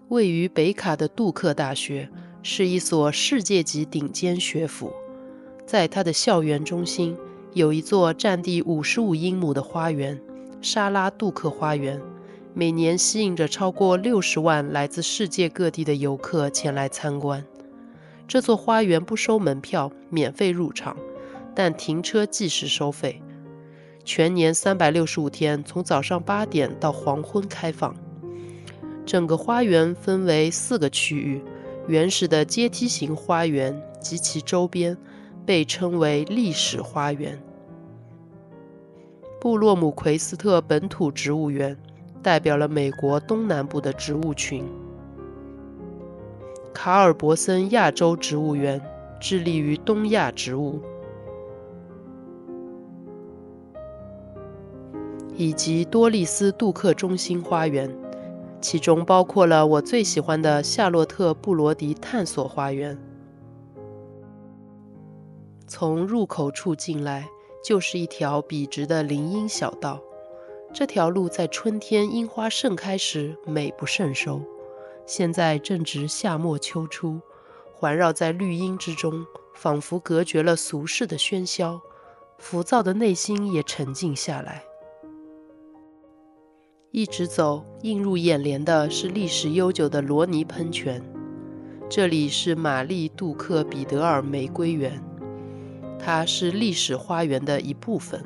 位于北卡的杜克大学是一所世界级顶尖学府，在它的校园中心有一座占地55英亩的花园——沙拉杜克花园，每年吸引着超过60万来自世界各地的游客前来参观。这座花园不收门票，免费入场，但停车计时收费。全年365天，从早上8点到黄昏开放。整个花园分为4个区域，原始的阶梯型花园及其周边被称为历史花园。布洛姆奎斯特本土植物园代表了美国东南部的植物群。卡尔伯森亚洲植物园致力于东亚植物，以及多丽斯杜克中心花园，其中包括了我最喜欢的夏洛特布罗迪探索花园。从入口处进来就是一条笔直的林荫小道，这条路在春天樱花盛开时美不胜收，现在正值夏末秋初，环绕在绿荫之中，仿佛隔绝了俗世的喧嚣，浮躁的内心也沉静下来。一直走，映入眼帘的是历史悠久的罗尼喷泉。这里是玛丽·杜克·彼得尔玫瑰园，它是历史花园的一部分。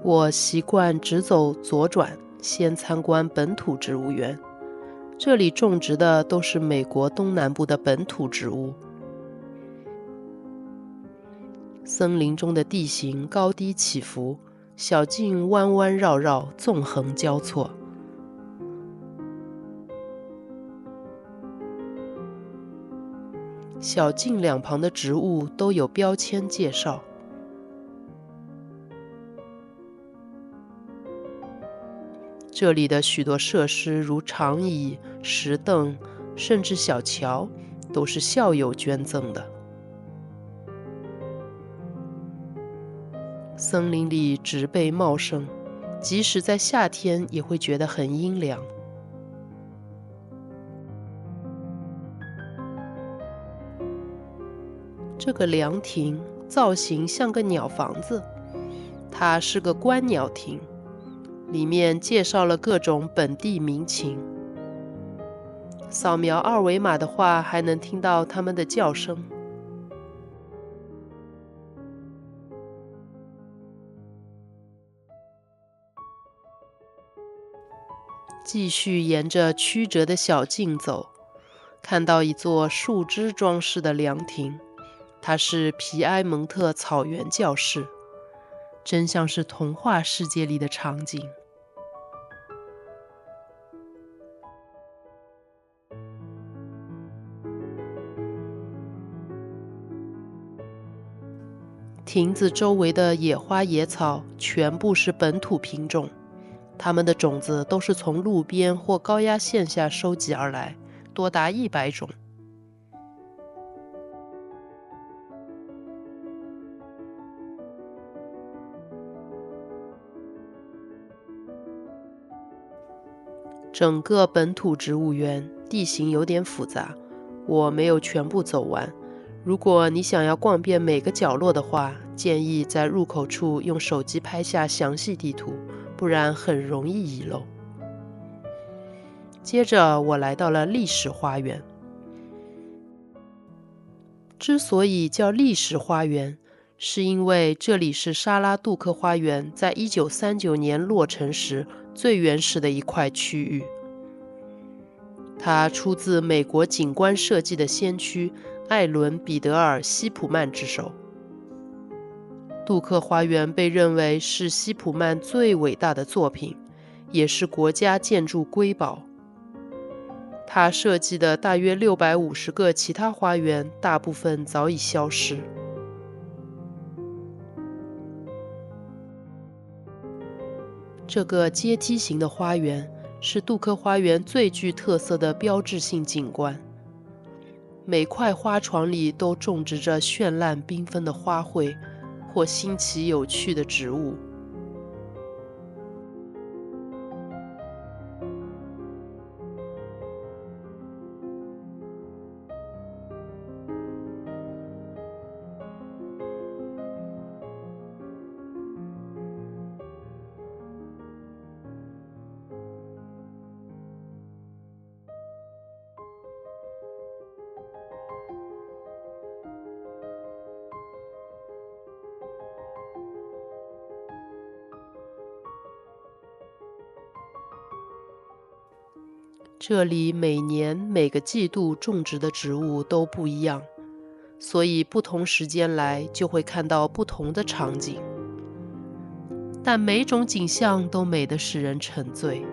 我习惯直走左转，先参观本土植物园。这里种植的都是美国东南部的本土植物。森林中的地形高低起伏，小径弯弯绕绕，纵横交错。小径两旁的植物都有标签介绍。这里的许多设施，如长椅、石凳，甚至小桥，都是校友捐赠的。森林里植被茂盛，即使在夏天也会觉得很阴凉。这个凉亭造型像个鸟房子，它是个观鸟亭，里面介绍了各种本地民情。扫描二维码的话，还能听到它们的叫声。继续沿着曲折的小径走，看到一座树枝装饰的凉亭，它是皮埃蒙特草原教室，真像是童话世界里的场景。亭子周围的野花野草全部是本土品种，它们的种子都是从路边或高压线下收集而来，多达100种。整个本土植物园地形有点复杂，我没有全部走完。如果你想要逛遍每个角落的话，建议在入口处用手机拍下详细地图，不然很容易遗漏。接着我来到了历史花园。之所以叫历史花园，是因为这里是沙拉杜克花园在1939年落成时最原始的一块区域。它出自美国景观设计的先驱艾伦·彼得尔·希普曼之手。杜克花园被认为是希普曼最伟大的作品，也是国家建筑瑰宝。他设计的大约650个其他花园，大部分早已消失。这个阶梯型的花园是杜克花园最具特色的标志性景观。每块花床里都种植着绚烂缤纷的花卉或新奇有趣的植物。这里每年每个季度种植的植物都不一样，所以不同时间来就会看到不同的场景，但每种景象都美得使人沉醉。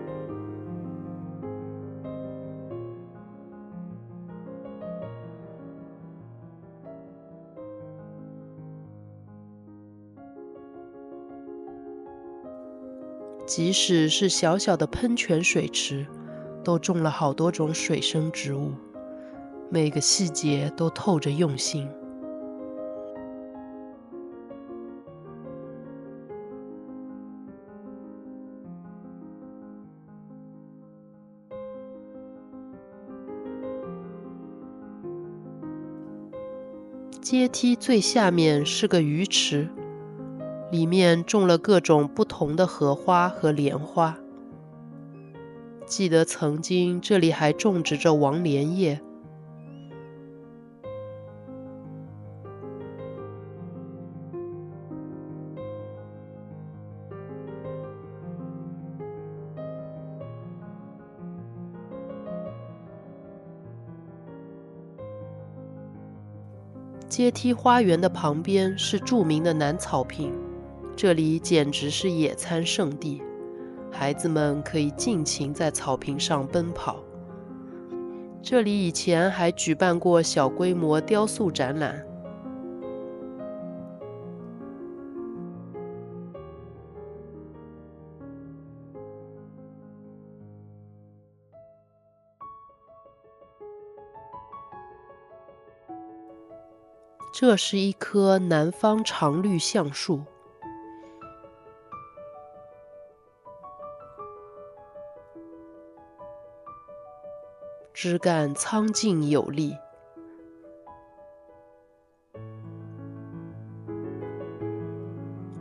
即使是小小的喷泉水池，都种了好多种水生植物，每个细节都透着用心。阶梯最下面是个鱼池，里面种了各种不同的荷花和莲花。记得曾经这里还种植着王莲叶。阶梯花园的旁边是著名的南草坪，这里简直是野餐圣地，孩子们可以尽情在草坪上奔跑。这里以前还举办过小规模雕塑展览。这是一棵南方常绿橡树，枝干苍劲有力。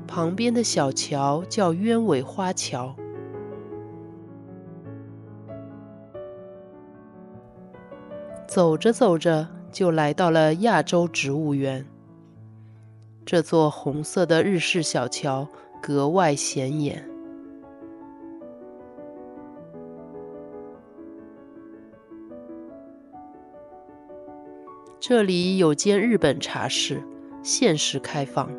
旁边的小桥叫鸢尾花桥。走着走着，就来到了亚洲植物园。这座红色的日式小桥格外显眼。这里有间日本茶室，限时开放。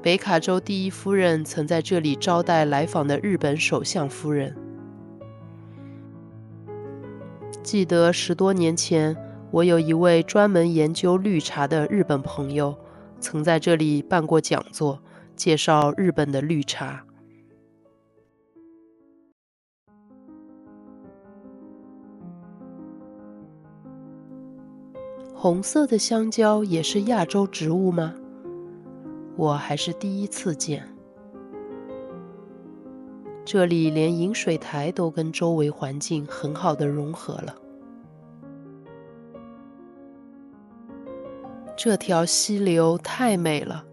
北卡州第一夫人曾在这里招待来访的日本首相夫人。记得10多年前，我有一位专门研究绿茶的日本朋友，曾在这里办过讲座，介绍日本的绿茶。红色的香蕉也是亚洲植物吗？我还是第一次见。这里连饮水台都跟周围环境很好的融合了。这条溪流太美了，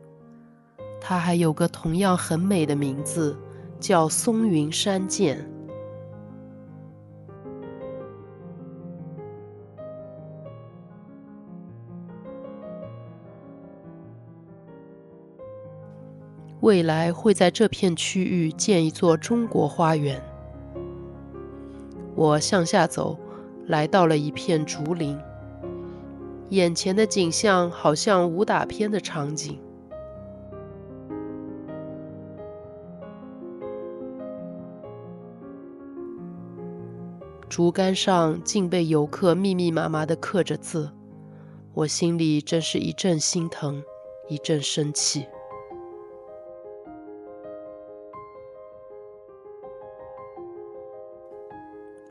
它还有个同样很美的名字，叫松云山涧。未来会在这片区域建一座中国花园。我向下走，来到了一片竹林，眼前的景象好像武打片的场景。竹竿上竟被游客密密麻麻地刻着字，我心里真是一阵心疼，一阵生气。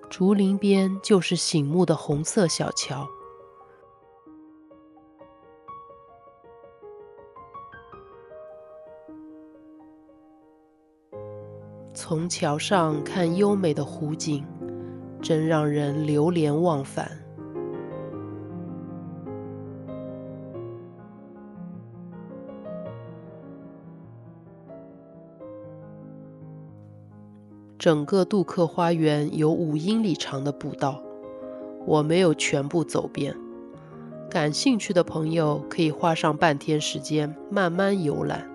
竹林边就是醒目的红色小桥，从桥上看优美的湖景，真让人流连忘返。整个杜克花园有5英里长的步道，我没有全部走遍。感兴趣的朋友可以花上半天时间慢慢游览。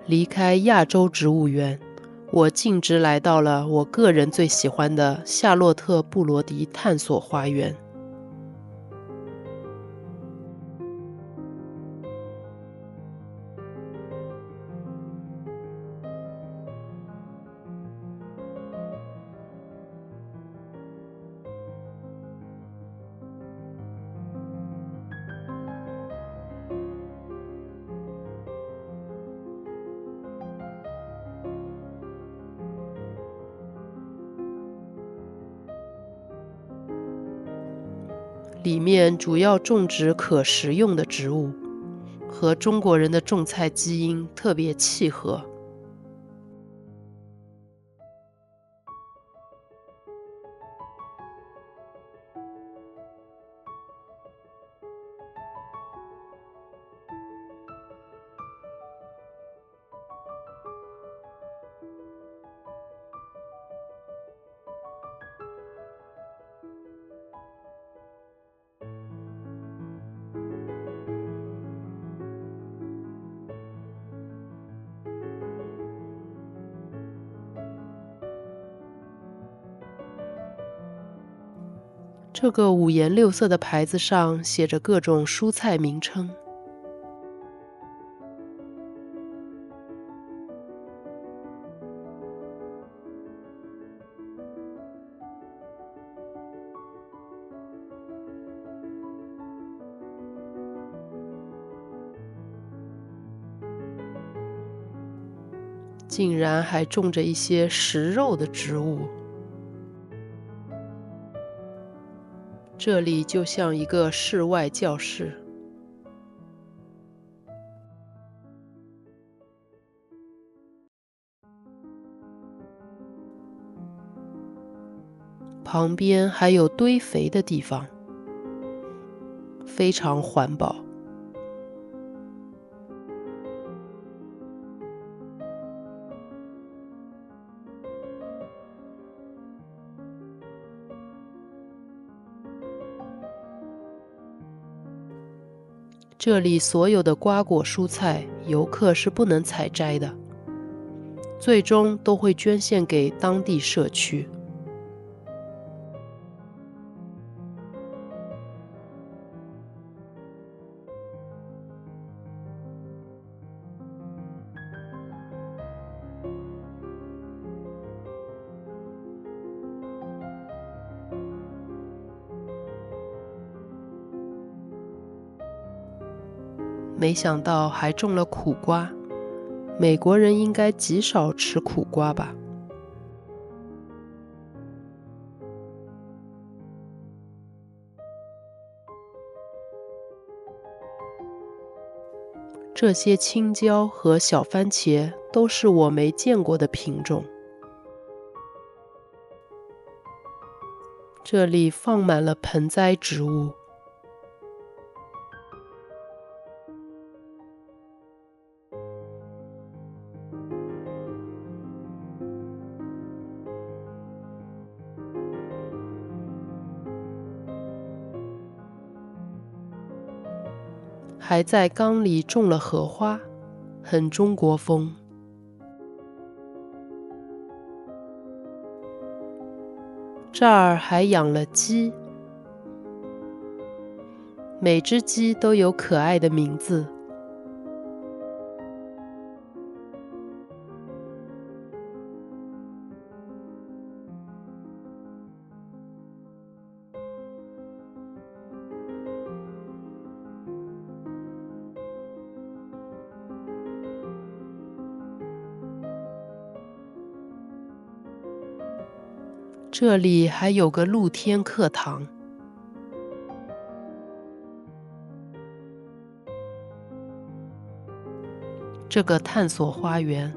离开亚洲植物园，我径直来到了我个人最喜欢的夏洛特布罗迪探索花园。里面主要种植可食用的植物，和中国人的种菜基因特别契合。这个五颜六色的牌子上写着各种蔬菜名称。竟然还种着一些食肉的植物。这里就像一个室外教室。旁边还有堆肥的地方，非常环保。这里所有的瓜果蔬菜，游客是不能采摘的，最终都会捐献给当地社区。没想到还种了苦瓜，美国人应该极少吃苦瓜吧？这些青椒和小番茄都是我没见过的品种。这里放满了盆栽植物。还在缸里种了荷花，很中国风。这儿还养了鸡，每只鸡都有可爱的名字。这里还有个露天课堂。这个探索花园，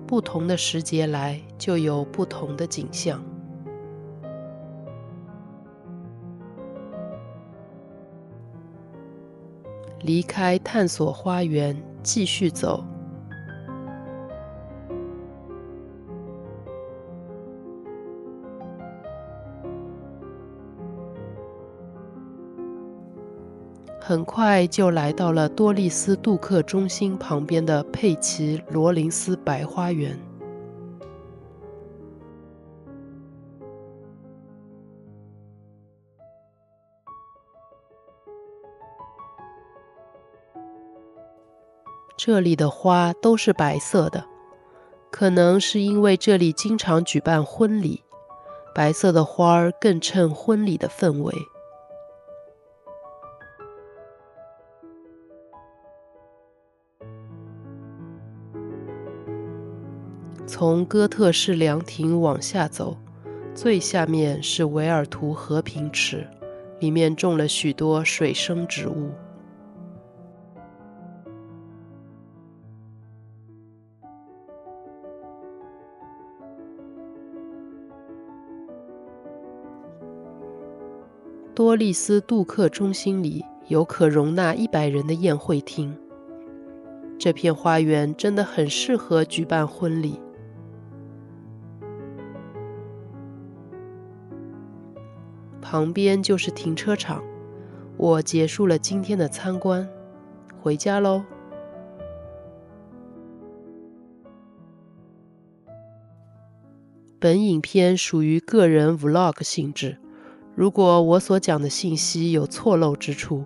不同的时节来就有不同的景象。离开探索花园，继续走。很快就来到了多丽丝杜克中心旁边的佩奇罗林斯白花园。这里的花都是白色的，可能是因为这里经常举办婚礼，白色的花儿更衬婚礼的氛围。从哥特式凉亭往下走，最下面是维尔图和平池，里面种了许多水生植物。多丽丝杜克中心里有可容纳100人的宴会厅，这片花园真的很适合举办婚礼。旁边就是停车场，我结束了今天的参观，回家喽。本影片属于个人 vlog 性质，如果我所讲的信息有错漏之处，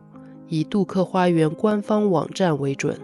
以杜克花园官方网站为准。